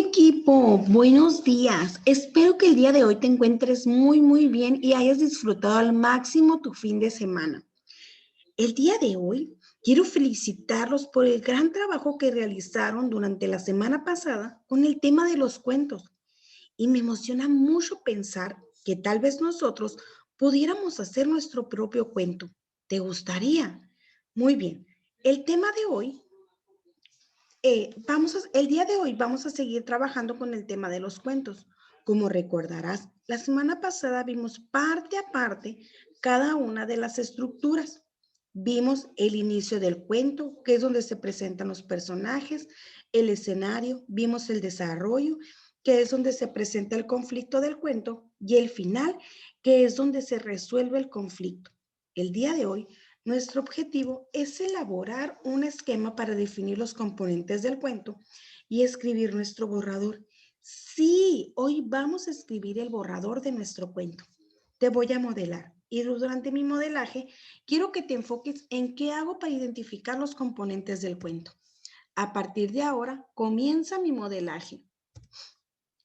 Equipo, buenos días. Espero que el día de hoy te encuentres muy bien y hayas disfrutado al máximo tu fin de semana. El día de hoy quiero felicitarlos por el gran trabajo que realizaron durante la semana pasada con el tema de los cuentos. Y me emociona mucho pensar que tal vez nosotros pudiéramos hacer nuestro propio cuento. ¿Te gustaría? Muy bien. El tema de hoy el día de hoy vamos a seguir trabajando con el tema de los cuentos. Como recordarás, la semana pasada vimos parte a parte cada una de las estructuras. Vimos el inicio del cuento, que es donde se presentan los personajes, el escenario, vimos el desarrollo, que es donde se presenta el conflicto del cuento, y el final, que es donde se resuelve el conflicto. El día de hoy nuestro objetivo es elaborar un esquema para definir los componentes del cuento y escribir nuestro borrador. Sí, hoy vamos a escribir el borrador de nuestro cuento. Te voy a modelar y durante mi modelaje quiero que te enfoques en qué hago para identificar los componentes del cuento. A partir de ahora comienza mi modelaje.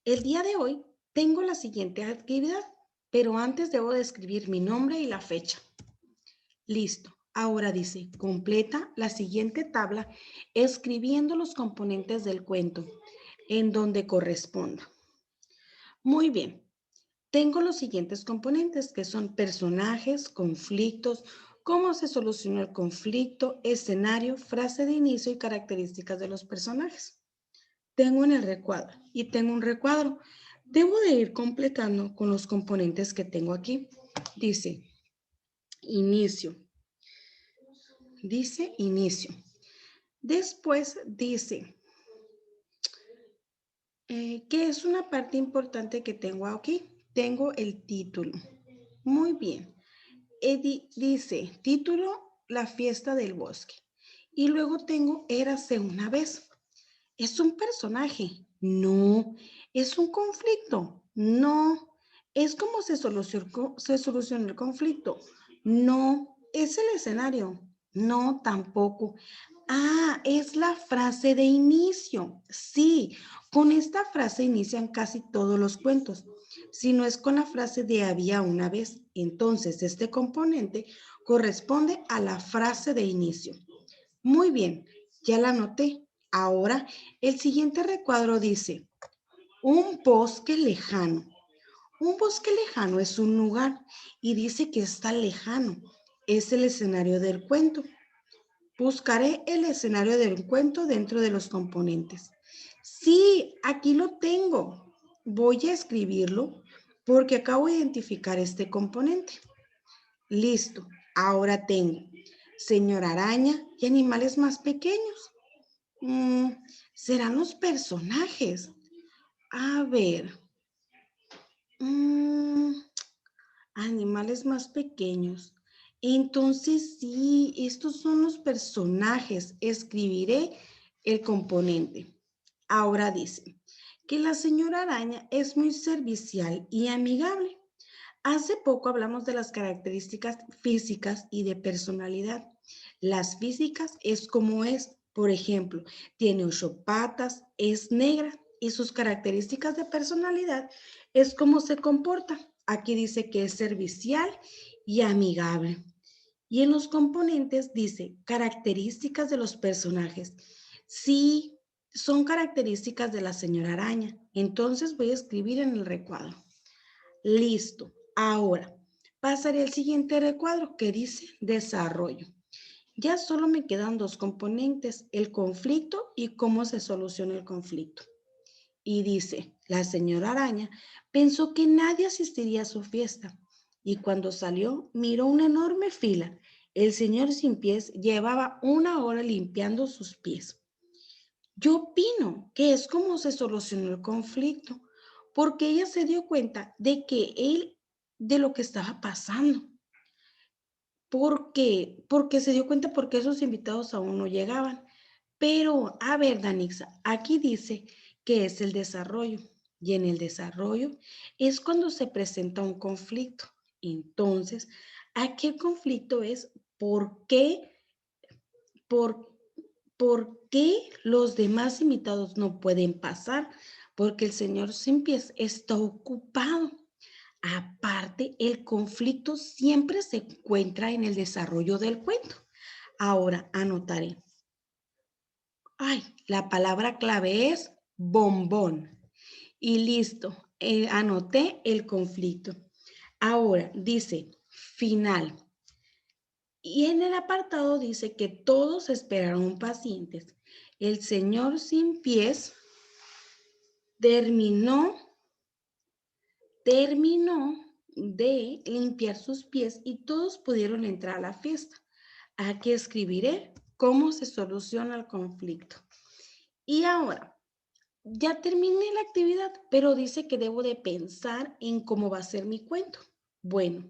El día de hoy tengo la siguiente actividad, pero antes debo de escribir mi nombre y la fecha. Listo. Ahora dice, completa la siguiente tabla escribiendo los componentes del cuento en donde corresponda. Muy bien. Tengo los siguientes componentes que son personajes, conflictos, cómo se solucionó el conflicto, escenario, frase de inicio y características de los personajes. Tengo en el recuadro y tengo un recuadro. Debo de ir completando con los componentes que tengo aquí. Dice, inicio. Dice inicio. Después dice, ¿qué es una parte importante que tengo aquí? Tengo el título. Muy bien. Dice, título, La fiesta del bosque. Y luego tengo Érase una vez. ¿Es un personaje? No. ¿Es un conflicto? No. ¿Es cómo se solucionó el conflicto? No. ¿Es el escenario? No, tampoco. Ah, es la frase de inicio. Sí, con esta frase inician casi todos los cuentos. Si no es con la frase de había una vez, entonces este componente corresponde a la frase de inicio. Muy bien, ya la anoté. Ahora, el siguiente recuadro dice, un bosque lejano. Un bosque lejano es un lugar y dice que está lejano. Es el escenario del cuento. Buscaré el escenario del cuento dentro de los componentes. Sí, aquí lo tengo. Voy a escribirlo porque acabo de identificar este componente. Listo. Ahora tengo Señora Araña y animales más pequeños. ¿Serán los personajes? A ver. Mm, Animales más pequeños. Entonces, sí, estos son los personajes. Escribiré el componente. Ahora dice que la señora araña es muy servicial y amigable. Hace poco hablamos de las características físicas y de personalidad. Las físicas es como es, por ejemplo, tiene 8 patas, es negra y sus características de personalidad es cómo se comporta. Aquí dice que es servicial y amigable. Y en los componentes dice características de los personajes. Sí, son características de la señora araña. Entonces voy a escribir en el recuadro. Listo. Ahora, pasaré al siguiente recuadro que dice desarrollo. Ya solo me quedan dos componentes, el conflicto y cómo se soluciona el conflicto. Y dice, la señora araña pensó que nadie asistiría a su fiesta y cuando salió miró una enorme fila. El señor sin pies llevaba 1 hora limpiando sus pies. Yo opino que es como se solucionó el conflicto, porque ella se dio cuenta de lo que estaba pasando. ¿Por qué? Porque se dio cuenta porque esos invitados aún no llegaban. Pero, a ver, Danixa, aquí dice que es el desarrollo. Y en el desarrollo es cuando se presenta un conflicto. Entonces, aquí el conflicto es por, ¿por qué los demás invitados no pueden pasar? porque el señor sin pies está ocupado. Aparte, el conflicto siempre se encuentra en el desarrollo del cuento. Ahora anotaré. Ay, la palabra clave es bombón. Y listo, anoté el conflicto. Ahora dice final. Y en el apartado dice que todos esperaron pacientes. El señor sin pies terminó de limpiar sus pies y todos pudieron entrar a la fiesta. Aquí escribiré cómo se soluciona el conflicto. Y ahora, ya terminé la actividad, pero dice que debo de pensar en cómo va a ser mi cuento. Bueno,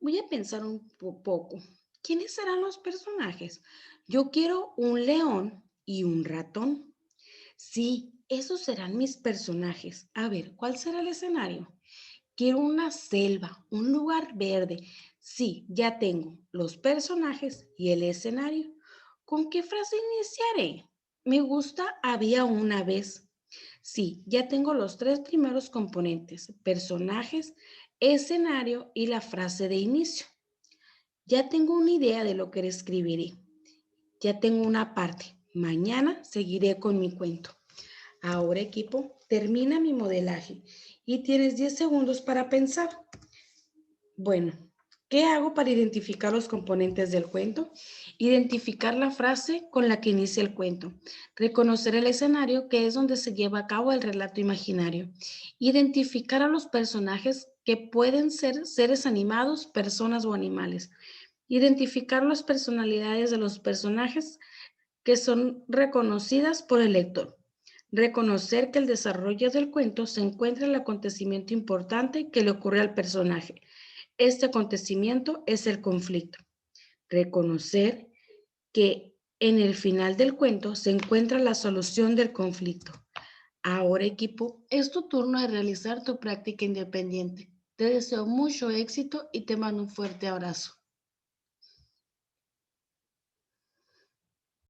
voy a pensar un poco. ¿Quiénes serán los personajes? Yo quiero un león y un ratón. Sí, esos serán mis personajes. A ver, ¿cuál será el escenario? Quiero una selva, un lugar verde. Sí, ya tengo los personajes y el escenario. ¿Con qué frase iniciaré? Me gusta había una vez. Sí, ya tengo los tres primeros componentes, personajes, escenario y la frase de inicio. Ya tengo una idea de lo que escribiré. Ya tengo una parte. Mañana seguiré con mi cuento. Ahora, equipo, termina mi modelaje y tienes 10 segundos para pensar. Bueno, ¿qué hago para identificar los componentes del cuento? Identificar la frase con la que inicia el cuento. Reconocer el escenario, que es donde se lleva a cabo el relato imaginario. Identificar a los personajes, que pueden ser seres animados, personas o animales. Identificar las personalidades de los personajes que son reconocidas por el lector. Reconocer que el desarrollo del cuento se encuentra en el acontecimiento importante que le ocurre al personaje. Este acontecimiento es el conflicto. Reconocer que en el final del cuento se encuentra la solución del conflicto. Ahora, equipo, es tu turno de realizar tu práctica independiente. Te deseo mucho éxito y te mando un fuerte abrazo.